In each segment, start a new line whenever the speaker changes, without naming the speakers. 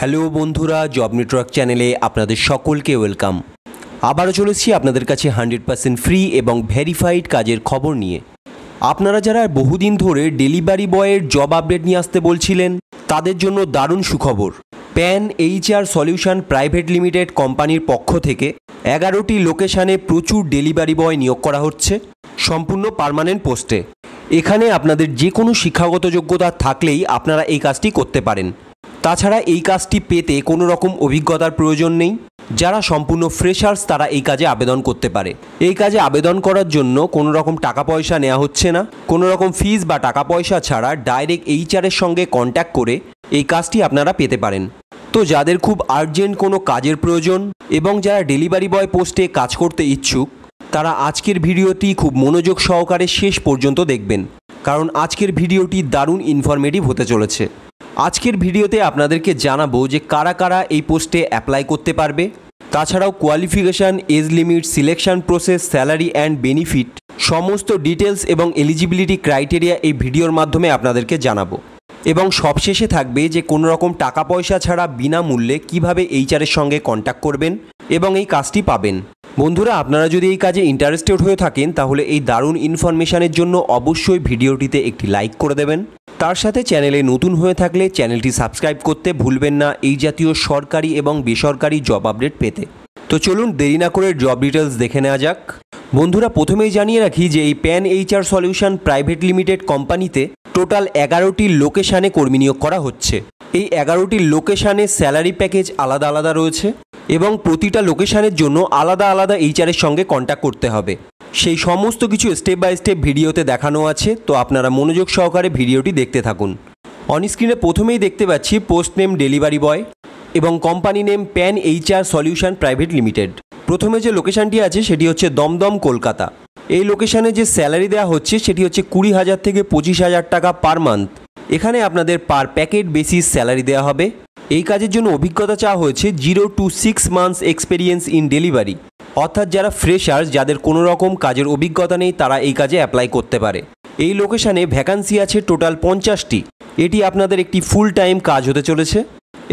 Hello বন্ধুরা, job network চ্যানেলে আপনাদের সকলকে ওয়েলকাম। আবারও চলেছি আপনাদের কাছে 100% ফ্রি এবং ভেরিফাইড কাজের খবর নিয়ে। আপনারা যারা বহুদিন ধরে ডেলিভারি বয়ের জব আপডেট নিয়ে আসতে বলছিলেন, তাদের জন্য দারুণ সুখবর। Pan HR solution private limited কোম্পানির পক্ষ থেকে 11টি লোকেশানে প্রচুর ডেলিভারি বয় নিয়োগ করা হচ্ছে, সম্পূর্ণ পার্মানেন্ট পোস্টে। এখানে আপনাদের যে কোনো শিক্ষাগত যোগ্যতা থাকলেই আপনারা এই কাজটি করতে পারেন। তাছাড়া এই কাজটি পেতে কোনো রকম অভিজ্ঞতার প্রয়োজন নেই। যারা সম্পূর্ণ ফ্রেশার্স তারা এই কাজে আবেদন করতে পারে। এই কাজে আবেদন করার জন্য কোনো রকম টাকা পয়সা নেওয়া হচ্ছে না। কোনো রকম ফিস বা টাকা পয়সা ছাড়া ডাইরেক্ট HR এর সঙ্গে কন্ট্যাক্ট করে এই কাজটি আপনারা পেতে পারেন। তো যাদের খুব আর্জেন্ট কোনো কাজের প্রয়োজন এবং যারা ডেলিভারি বয় পোস্টে কাজ করতে ইচ্ছুক, তারা আজকের ভিডিওটি খুব মনোযোগ সহকারে শেষ পর্যন্ত দেখবেন, কারণ আজকের ভিডিওটি দারুণ ইনফরমেটিভ হতে চলেছে। আজকের ভিডিওতে আপনাদেরকে জানাবো যে কারা কারা এই পোস্টে অ্যাপ্লাই করতে পারবে। তাছাড়াও qualification, age limit, selection process, salary and benefit সমস্ত ডিটেলস এবং এলিজিবিলিটি ক্রাইটেরিয়া এই ভিডিওর মাধ্যমে আপনাদেরকে জানাবো। এবং সবশেষে থাকবে যে কোনো রকম টাকা পয়সা ছাড়া বিনামূল্যে কিভাবে HR এর সঙ্গে কন্ট্যাক্ট করবেন এবং এই কাজটি পাবেন। বন্ধুরা, আপনারা যদি এই কাজে ইন্টারেস্টেড হয়ে থাকেন তাহলে এই দারুণ ইনফরমেশানের জন্য অবশ্যই ভিডিওটিতে একটি লাইক করে দেবেন। তার সাথে চ্যানেলে নতুন হয়ে থাকলে চ্যানেলটি সাবস্ক্রাইব করতে ভুলবেন না এই জাতীয় সরকারি এবং বেসরকারি জব আপডেট পেতে। তো চলুন দেরি না করে জব ডিটেলস দেখে নেওয়া যাক। বন্ধুরা, প্রথমেই জানিয়ে রাখি যে এই pan HR solution private limited কোম্পানিতে টোটাল 11টি লোকেশানে কর্মী নিয়োগ করা হচ্ছে। এই 11টি লোকেশানে স্যালারি প্যাকেজ আলাদা আলাদা রয়েছে এবং প্রতিটা লোকেশানের জন্য আলাদা আলাদা HR এর সঙ্গে কন্ট্যাক্ট করতে হবে। সেই সমস্ত কিছু স্টেপ বাই স্টেপ ভিডিওতে দেখানো আছে, তো আপনারা মনোযোগ সহকারে ভিডিওটি দেখতে থাকুন। অন স্ক্রিনে প্রথমেই দেখতে পাচ্ছি পোস্ট নেম ডেলিভারি বয় এবং company name pan HR solution private limited. প্রথমে যে লোকেশানটি আছে সেটি হচ্ছে দমদম, কলকাতা। এই লোকেশানে যে স্যালারি দেওয়া হচ্ছে সেটি হচ্ছে 20,000 থেকে 25,000 টাকা পার মান্থ। এখানে আপনাদের পার প্যাকেট বেসিস স্যালারি দেওয়া হবে। এই কাজের জন্য অভিজ্ঞতা চাওয়া হয়েছে 0 to 6 months experience in delivery, অর্থাৎ যারা ফ্রেশার্স, যাদের কোনো রকম কাজের অভিজ্ঞতা নেই, তারা এই কাজে অ্যাপ্লাই করতে পারে। এই লোকেশানে ভ্যাকান্সি আছে টোটাল 50টি। এটি আপনাদের একটি ফুল টাইম কাজ হতে চলেছে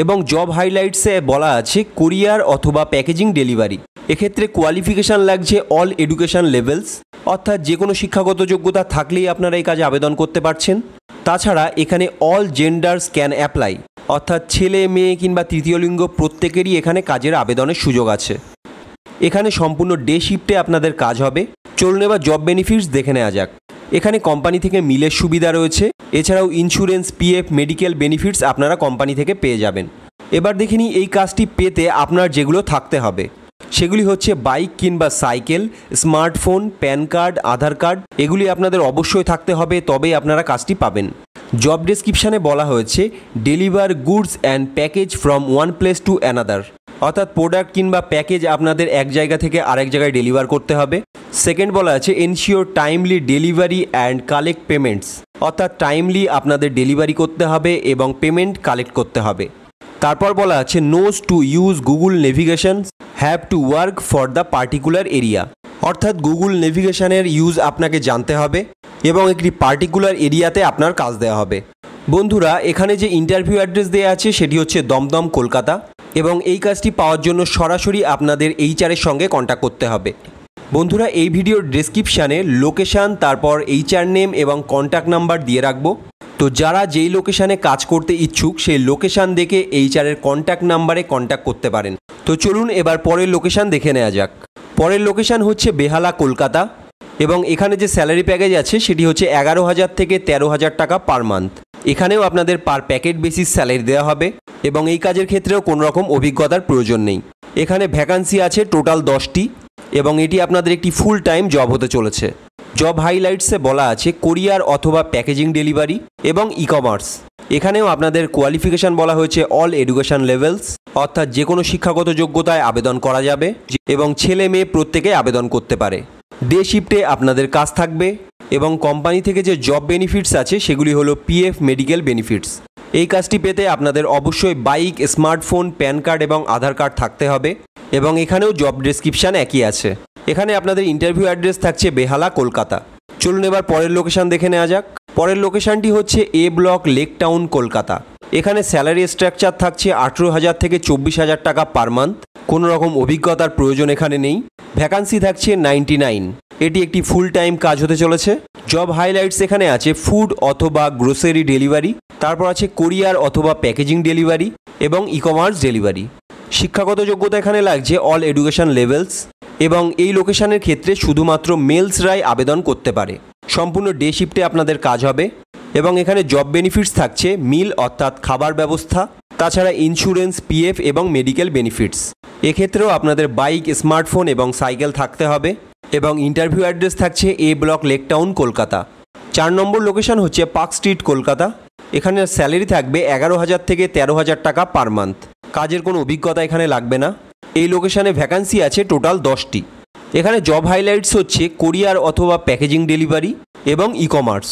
এবং জব হাইলাইটসে বলা আছে কুরিয়ার অথবা প্যাকেজিং ডেলিভারি। এক্ষেত্রে কোয়ালিফিকেশান লাগছে অল এডুকেশান লেভেলস, অর্থাৎ যে কোনো শিক্ষাগত যোগ্যতা থাকলেই আপনারা এই কাজে আবেদন করতে পারছেন। তাছাড়া এখানে অল জেন্ডার্স ক্যান অ্যাপ্লাই, অর্থাৎ ছেলে মেয়ে কিংবা তৃতীয় লিঙ্গ প্রত্যেকেরই এখানে কাজের আবেদনের সুযোগ আছে। এখানে সম্পূর্ণ ডে শিফটে আপনাদের কাজ হবে। চলুন এবার জব বেনিফিটস দেখে নেওয়া যাক। এখানে কোম্পানি থেকে মিলের সুবিধা রয়েছে, এছাড়াও ইন্স্যুরেন্স, PF, মেডিকেল বেনিফিটস আপনারা কোম্পানি থেকে পেয়ে যাবেন। এবার দেখে নিই এই কাজটি পেতে আপনার যেগুলো থাকতে হবে সেগুলি হচ্ছে বাইক কিংবা cycle, smartphone, pan card, Aadhaar card, এগুলি আপনাদের অবশ্যই থাকতে হবে, তবেই আপনারা কাজটি পাবেন। জব ডেসক্রিপশানে বলা হয়েছে deliver goods and package from one place to another, অর্থাৎ প্রোডাক্ট কিংবা প্যাকেজ আপনাদের এক জায়গা থেকে আরেক জায়গায় ডেলিভার করতে হবে। সেকেন্ড বলা আছে ensure timely delivery and collect payments, অর্থাৎ টাইমলি আপনাদের ডেলিভারি করতে হবে এবং পেমেন্ট কালেক্ট করতে হবে। তারপর বলা আছে knows to use Google navigation, have to work for the particular area, অর্থাৎ গুগল নেভিগেশনের ইউজ আপনাকে জানতে হবে এবং একটি পার্টিকুলার এরিয়াতে আপনার কাজ দেওয়া হবে। বন্ধুরা, এখানে যে ইন্টারভিউ অ্যাড্রেস দেওয়া আছে সেটি হচ্ছে দমদম, কলকাতা এবং এই কাজটি পাওয়ার জন্য সরাসরি আপনাদের HR এর সঙ্গে কন্ট্যাক্ট করতে হবে। বন্ধুরা, এই ভিডিওর ডেসক্রিপশানে লোকেশান, তারপর HR নেম এবং কন্ট্যাক্ট নাম্বার দিয়ে রাখবো। তো যারা যেই লোকেশানে কাজ করতে ইচ্ছুক সেই লোকেশান দেখে HR এর কন্ট্যাক্ট নাম্বারে কন্ট্যাক্ট করতে পারেন। তো চলুন এবার পরের লোকেশান দেখে নেওয়া যাক। পরের লোকেশান হচ্ছে বেহালা, কলকাতা এবং এখানে যে স্যালারি প্যাকেজ আছে সেটি হচ্ছে 11,000 থেকে 13,000 টাকা পার মান্থ। এখানেও আপনাদের পার প্যাকেট বেসিস স্যালারি দেওয়া হবে এবং এই কাজের ক্ষেত্রেও কোনো রকম অভিজ্ঞতার প্রয়োজন নেই। এখানে ভ্যাকান্সি আছে টোটাল 10টি এবং এটি আপনাদের একটি ফুল টাইম জব হতে চলেছে। জব হাইলাইটসে বলা আছে কুরিয়ার অথবা প্যাকেজিং ডেলিভারি এবং ই-কমার্স। এখানেও আপনাদের কোয়ালিফিকেশান বলা হয়েছে অল এডুকেশান লেভেলস, অর্থাৎ যে কোনো শিক্ষাগত যোগ্যতায় আবেদন করা যাবে এবং ছেলে মেয়ে প্রত্যেকে আবেদন করতে পারে। ডে শিফটে আপনাদের কাজ থাকবে এবং কোম্পানি থেকে যে জব বেনিফিটস আছে সেগুলি হলো PF, মেডিকেল বেনিফিটস। এই কাজটি পেতে আপনাদের অবশ্যই বাইক, স্মার্টফোন, প্যান কার্ড এবং আধার কার্ড থাকতে হবে এবং এখানেও জব ডেসক্রিপশান একই আছে। এখানে আপনাদের ইন্টারভিউ অ্যাড্রেস থাকছে বেহালা, কলকাতা। চলুন এবার পরের লোকেশান দেখে নেওয়া যাক। পরের লোকেশানটি হচ্ছে A block, Lake Town, Kolkata. এখানে স্যালারি স্ট্রাকচার থাকছে 18,000 থেকে 24,000 টাকা পার মান্থ। কোনো রকম অভিজ্ঞতার প্রয়োজন এখানে নেই। ভ্যাকান্সি থাকছে 99। এটি একটি ফুল টাইম কাজ হতে চলেছে। জব হাইলাইটস এখানে আছে ফুড অথবা গ্রোসারি ডেলিভারি, তারপর আছে কোরিয়ার অথবা প্যাকেজিং ডেলিভারি এবং ই কমার্স ডেলিভারি। শিক্ষাগত যোগ্যতা এখানে লাগছে অল এডুকেশন লেভেলস এবং এই লোকেশনের ক্ষেত্রে শুধুমাত্র মেলসরাই আবেদন করতে পারে। সম্পূর্ণ ডে শিফটে আপনাদের কাজ হবে এবং এখানে জব বেনিফিটস থাকছে মিল অর্থাৎ খাবার ব্যবস্থা, তাছাড়া ইন্স্যুরেন্স, পিএফ এবং মেডিকেল বেনিফিটস। এক্ষেত্রেও আপনাদের বাইক, স্মার্টফোন এবং সাইকেল থাকতে হবে এবং ইন্টারভিউ অ্যাড্রেস থাকছে A block, Lake Town, Kolkata. 4 number location হচ্ছে পার্ক স্ট্রিট, কলকাতা। এখানে স্যালারি থাকবে 11,000 থেকে 13,000 টাকা পার মান্থ। কাজের কোনো অভিজ্ঞতা এখানে লাগবে না। এই লোকেশনে ভ্যাকান্সি আছে টোটাল 10টি। এখানে জব হাইলাইটস হচ্ছে কোরিয়ার অথবা প্যাকেজিং ডেলিভারি এবং ই কমার্স।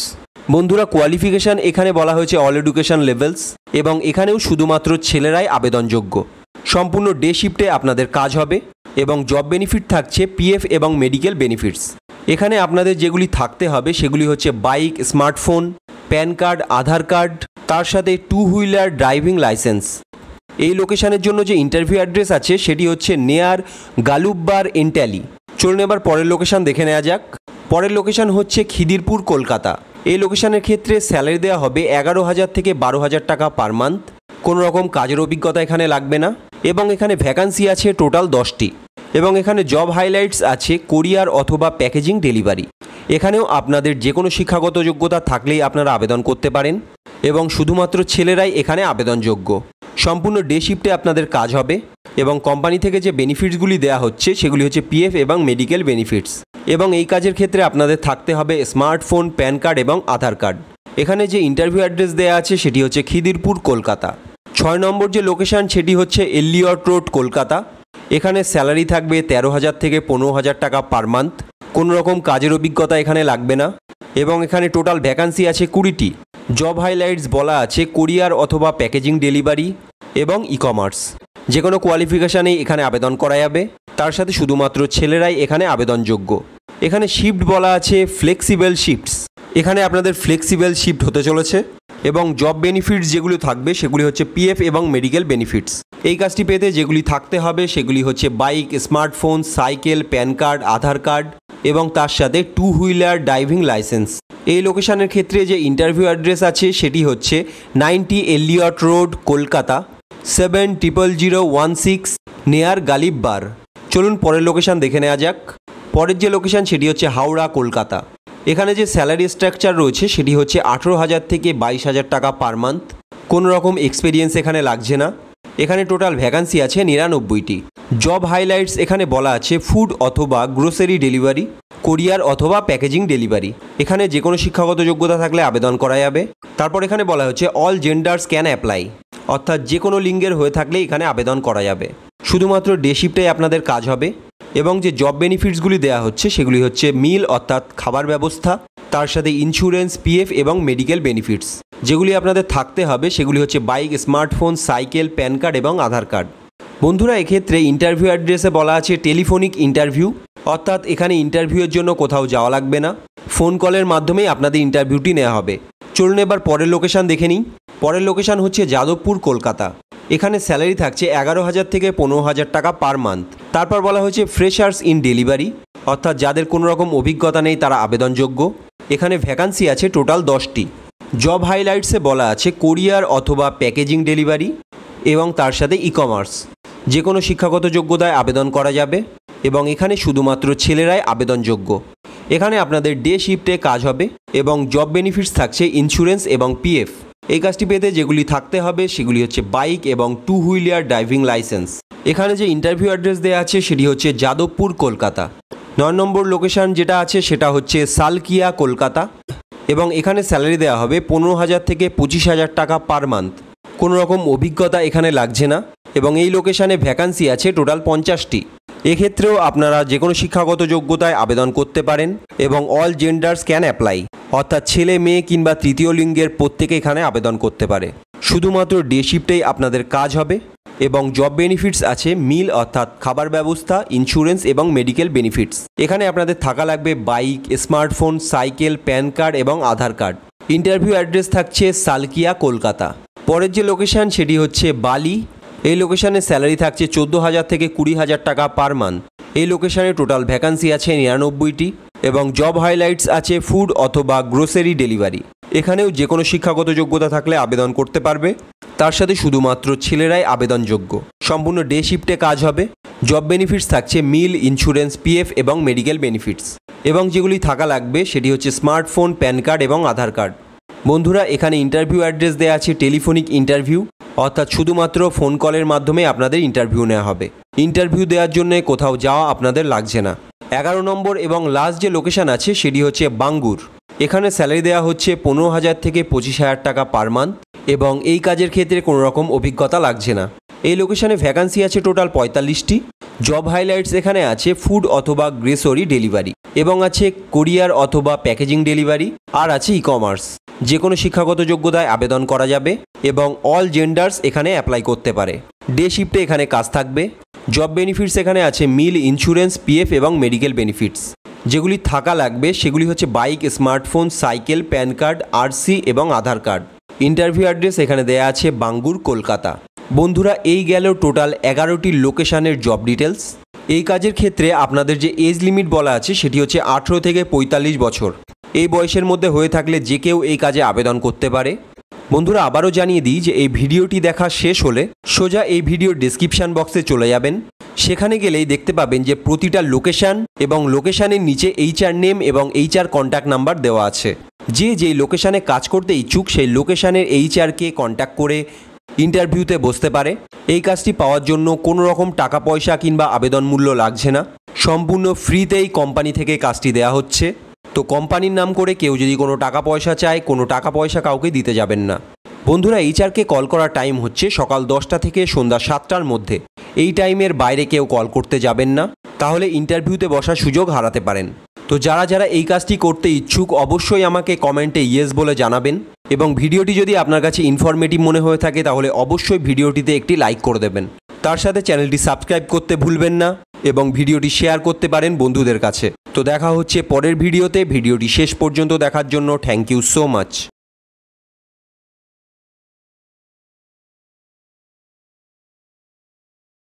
বন্ধুরা, কোয়ালিফিকেশান এখানে বলা হয়েছে অল এডুকেশন লেভেলস এবং এখানেও শুধুমাত্র ছেলেরাই আবেদনযোগ্য। সম্পূর্ণ ডে শিফটে আপনাদের কাজ হবে এবং জব বেনিফিট থাকছে পিএফ এবং মেডিকেল বেনিফিটস। এখানে আপনাদের যেগুলি থাকতে হবে সেগুলি হচ্ছে bike, smartphone, pan card, Aadhaar card, তার সাথে 2 হুইলার ড্রাইভিং লাইসেন্স। এই লোকেশনের জন্য যে ইন্টারভিউ অ্যাড্রেস আছে সেটি হচ্ছে নেয়ার গালুববার, এন্টালি। চলুন এবার পরের লোকেশন দেখে নেওয়া যাক। পরের লোকেশন হচ্ছে খিদিরপুর, কলকাতা। এই লোকেশনের ক্ষেত্রে স্যালারি দেওয়া হবে 11,000 থেকে 12,000 টাকা পার মান্থ। কোনো রকম কাজের অভিজ্ঞতা এখানে লাগবে না এবং এখানে ভ্যাকান্সি আছে টোটাল 10টি এবং এখানে জব হাইলাইটস আছে কোরিয়ার অথবা প্যাকেজিং ডেলিভারি। এখানেও আপনাদের যে কোনো শিক্ষাগত যোগ্যতা থাকলেই আপনারা আবেদন করতে পারেন এবং শুধুমাত্র ছেলেরাই এখানে আবেদনযোগ্য। সম্পূর্ণ ডে শিফটে আপনাদের কাজ হবে এবং কোম্পানি থেকে যে বেনিফিটসগুলি দেওয়া হচ্ছে সেগুলি হচ্ছে পিএফ এবং মেডিকেল বেনিফিটস এবং এই কাজের ক্ষেত্রে আপনাদের থাকতে হবে স্মার্টফোন, প্যান কার্ড এবং আধার কার্ড। এখানে যে ইন্টারভিউ অ্যাড্রেস দেওয়া আছে সেটি হচ্ছে খিদিরপুর, কলকাতা। 6 নম্বর যে লোকেশন সেটি হচ্ছে এলিয়ট রোড, কলকাতা। এখানে স্যালারি থাকবে 13,000 থেকে 15,000 টাকা পার মান্থ। কোনো রকম কাজের অভিজ্ঞতা এখানে লাগবে না এবং এখানে টোটাল ভ্যাকান্সি আছে 20টি। জব হাইলাইটস বলা আছে কোরিয়ার অথবা প্যাকেজিং ডেলিভারি এবং ই কমার্স। যে কোনো কোয়ালিফিকেশানেই এখানে আবেদন করা যাবে, তার সাথে শুধুমাত্র ছেলেরাই এখানে আবেদনযোগ্য। এখানে শিফট বলা আছে ফ্লেক্সিবল শিফটস। এখানে আপনাদের ফ্লেক্সিবল শিফট হতে চলেছে এবং জব বেনিফিটস যেগুলি থাকবে সেগুলি হচ্ছে পিএফ এবং মেডিকেল বেনিফিটস। এই কাজটি পেতে যেগুলি থাকতে হবে সেগুলি হচ্ছে bike, smartphone, cycle, PAN card, Aadhaar card এবং তার সাথে 2 হুইলার ড্রাইভিং লাইসেন্স। এই লোকেশনের ক্ষেত্রে যে ইন্টারভিউ অ্যাড্রেস আছে সেটি হচ্ছে 90 এলিয়ট রোড, কলকাতা 70016 নেয়ার গালিববার। চলুন পরের লোকেশন দেখে নেওয়া যাক। পরের যে লোকেশন সেটি হচ্ছে হাওড়া, কলকাতা। এখানে যে স্যালারি স্ট্রাকচার রয়েছে সেটি হচ্ছে 18,000 থেকে 22,000 টাকা পার মান্থ। কোনো রকম এক্সপিরিয়েন্স এখানে লাগছে না। এখানে টোটাল ভ্যাকান্সি আছে 99টি। জব হাইলাইটস এখানে বলা আছে ফুড অথবা গ্রোসারি ডেলিভারি, কোরিয়ার অথবা প্যাকেজিং ডেলিভারি। এখানে যে কোনো শিক্ষাগত যোগ্যতা থাকলে আবেদন করা যাবে। তারপর এখানে বলা হচ্ছে অল জেন্ডার্স ক্যান অ্যাপ্লাই, অর্থাৎ যে কোনো লিঙ্গের হয়ে থাকলে এখানে আবেদন করা যাবে। শুধুমাত্র ডে শিফটেই আপনাদের কাজ হবে এবং যে জব বেনিফিটসগুলি দেওয়া হচ্ছে সেগুলি হচ্ছে মিল অর্থাৎ খাবার ব্যবস্থা, তার সাথে ইন্স্যুরেন্স, পিএফ এবং মেডিকেল বেনিফিটস। যেগুলি আপনাদের থাকতে হবে সেগুলি হচ্ছে bike, smartphone, cycle, PAN card এবং আধার কার্ড। বন্ধুরা, এক্ষেত্রে ইন্টারভিউ অ্যাড্রেসে বলা আছে টেলিফোনিক ইন্টারভিউ, অর্থাৎ এখানে ইন্টারভিউয়ের জন্য কোথাও যাওয়া লাগবে না, ফোন কলের মাধ্যমেই আপনাদের ইন্টারভিউটি নেওয়া হবে। চলুন এবার পরের লোকেশন দেখে নিই। পরের লোকেশন হচ্ছে যাদবপুর, কলকাতা। এখানে স্যালারি থাকছে 11,000 থেকে 15,000 টাকা পার মান্থ। তারপর বলা হয়েছে ফ্রেশার্স ইন ডেলিভারি, অর্থাৎ যাদের কোনো রকম অভিজ্ঞতা নেই তারা আবেদনযোগ্য। এখানে ভ্যাকান্সি আছে টোটাল 10টি। জব হাইলাইটসে বলা আছে কোরিয়ার অথবা প্যাকেজিং ডেলিভারি এবং তার সাথে ই কমার্স। যে কোনো শিক্ষাগত যোগ্যতায় আবেদন করা যাবে এবং এখানে শুধুমাত্র ছেলেরাই আবেদনযোগ্য। এখানে আপনাদের ডে শিফটে কাজ হবে এবং জব বেনিফিটস থাকছে ইন্স্যুরেন্স এবং পিএফ। এই কাজটি পেতে যেগুলি থাকতে হবে সেগুলি হচ্ছে বাইক এবং 2 হুইলার ড্রাইভিং লাইসেন্স। এখানে যে ইন্টারভিউ অ্যাড্রেস দেওয়া আছে সেটি হচ্ছে যাদবপুর, কলকাতা। 9 নম্বর লোকেশন যেটা আছে সেটা হচ্ছে সালকিয়া, কলকাতা এবং এখানে স্যালারি দেওয়া হবে 15,000 থেকে 25,000 টাকা পার মান্থ। কোনো রকম অভিজ্ঞতা এখানে লাগছে না এবং এই লোকেশানে ভ্যাকান্সি আছে টোটাল 50টি। এক্ষেত্রেও আপনারা যে কোনো শিক্ষাগত যোগ্যতায় আবেদন করতে পারেন এবং অল জেন্ডার্স ক্যান অ্যাপ্লাই, অর্থাৎ ছেলে, মেয়ে কিংবা তৃতীয় লিঙ্গের প্রত্যেকে এখানে আবেদন করতে পারে। শুধুমাত্র ডে শিফটেই আপনাদের কাজ হবে এবং জব বেনিফিটস আছে মিল অর্থাৎ খাবার ব্যবস্থা, ইন্স্যুরেন্স এবং মেডিকেল বেনিফিটস। এখানে আপনাদের থাকা লাগবে bike, smartphone, cycle, PAN card এবং আধার কার্ড। ইন্টারভিউ অ্যাড্রেস থাকছে সালকিয়া, কলকাতা। পরের যে লোকেশান সেটি হচ্ছে বালি। এই লোকেশানে স্যালারি থাকছে 14,000 থেকে 20,000 টাকা পার মান্থ। এই লোকেশানে টোটাল ভ্যাকান্সি আছে 99টি এবং জব হাইলাইটস আছে ফুড অথবা গ্রোসারি ডেলিভারি। এখানেও যে কোনো শিক্ষাগত যোগ্যতা থাকলে আবেদন করতে পারবে। তার সাথে শুধুমাত্র ছেলেরাই আবেদনযোগ্য। সম্পূর্ণ ডে শিফটে কাজ হবে। জব বেনিফিটস থাকছে মিল, ইন্স্যুরেন্স, পিএফ এবং মেডিকেল বেনিফিটস। এবং যেগুলি থাকা লাগবে সেটি হচ্ছে স্মার্টফোন, প্যান কার্ড এবং আধার কার্ড। বন্ধুরা, এখানে ইন্টারভিউ অ্যাড্রেস দেওয়া আছে টেলিফোনিক ইন্টারভিউ, অর্থাৎ শুধুমাত্র ফোন কলের মাধ্যমে আপনাদের ইন্টারভিউ নেওয়া হবে। ইন্টারভিউ দেওয়ার জন্য কোথাও যাওয়া আপনাদের লাগছে না। 11 নম্বর এবং লাস্ট যে লোকেশান আছে সেটি হচ্ছে বাঙ্গুর। এখানে স্যালারি দেওয়া হচ্ছে 15,000 থেকে 25,000 টাকা পার মান্থ এবং এই কাজের ক্ষেত্রে কোনো রকম অভিজ্ঞতা লাগছে না। এই লোকেশানে ভ্যাকান্সি আছে টোটাল 45টি। জব হাইলাইটস এখানে আছে ফুড অথবা গ্রোসারি ডেলিভারি এবং আছে কোরিয়ার অথবা প্যাকেজিং ডেলিভারি, আর আছে ই কমার্স। যে কোনো শিক্ষাগত যোগ্যতায় আবেদন করা যাবে এবং অল জেন্ডার্স এখানে অ্যাপ্লাই করতে পারে। ডে শিফটে এখানে কাজ থাকবে। জব বেনিফিটস এখানে আছে মিল, ইন্স্যুরেন্স, পিএফ এবং মেডিকেল বেনিফিটস। যেগুলি থাকা লাগবে সেগুলি হচ্ছে bike, smartphone, cycle, PAN card, RC এবং আধার কার্ড। ইন্টারভিউ অ্যাড্রেস এখানে দেয়া আছে বাঙ্গুর, কলকাতা। বন্ধুরা, এই গেল টোটাল 11টি লোকেশানের জব ডিটেলস। এই কাজের ক্ষেত্রে আপনাদের যে এজ লিমিট বলা আছে সেটি হচ্ছে 18 থেকে 45 বছর। এই বয়সের মধ্যে হয়ে থাকলে যে কেউ এই কাজে আবেদন করতে পারে। বন্ধুরা, আবারও জানিয়ে দিই যে এই ভিডিওটি দেখা শেষ হলে সোজা এই ভিডিওর ডেসক্রিপশান বক্সে চলে যাবেন। সেখানে গেলেই দেখতে পাবেন যে প্রতিটা লোকেশান এবং লোকেশানের নিচে এইচআর নেম এবং এইচআর কন্ট্যাক্ট নাম্বার দেওয়া আছে। যেই লোকেশানে কাজ করতে ইচ্ছুক সেই লোকেশানের এইচআরকে কন্ট্যাক্ট করে ইন্টারভিউতে বসতে পারে। এই কাজটি পাওয়ার জন্য কোনো রকম টাকা পয়সা কিংবা আবেদন মূল্য লাগছে না। সম্পূর্ণ ফ্রিতেই কোম্পানি থেকে কাজটি দেওয়া হচ্ছে। তো কোম্পানির নাম করে কেউ যদি কোনো টাকা পয়সা চায়, কোনো টাকা পয়সা কাউকে দিতে যাবেন না। বন্ধুরা, এইচআরকে কল করার টাইম হচ্ছে সকাল 10টা থেকে সন্ধ্যা 7টার মধ্যে। এই টাইমের বাইরে কেউ কল করতে যাবেন না, তাহলে ইন্টারভিউতে বসার সুযোগ হারাতে পারেন। তো যারা এই কাজটি করতে ইচ্ছুক অবশ্যই আমাকে কমেন্টে ইয়েস বলে জানাবেন এবং ভিডিওটি যদি আপনার কাছে ইনফরমেটিভ মনে হয়ে থাকে তাহলে অবশ্যই ভিডিওটিতে একটি লাইক করে দেবেন। তার সাথে চ্যানেলটি সাবস্ক্রাইব করতে ভুলবেন না এবং ভিডিওটি শেয়ার করতে পারেন বন্ধুদের কাছে। তো দেখা হচ্ছে পরের ভিডিওতে। ভিডিওটি শেষ পর্যন্ত দেখার জন্য থ্যাংক ইউ সো মাচ।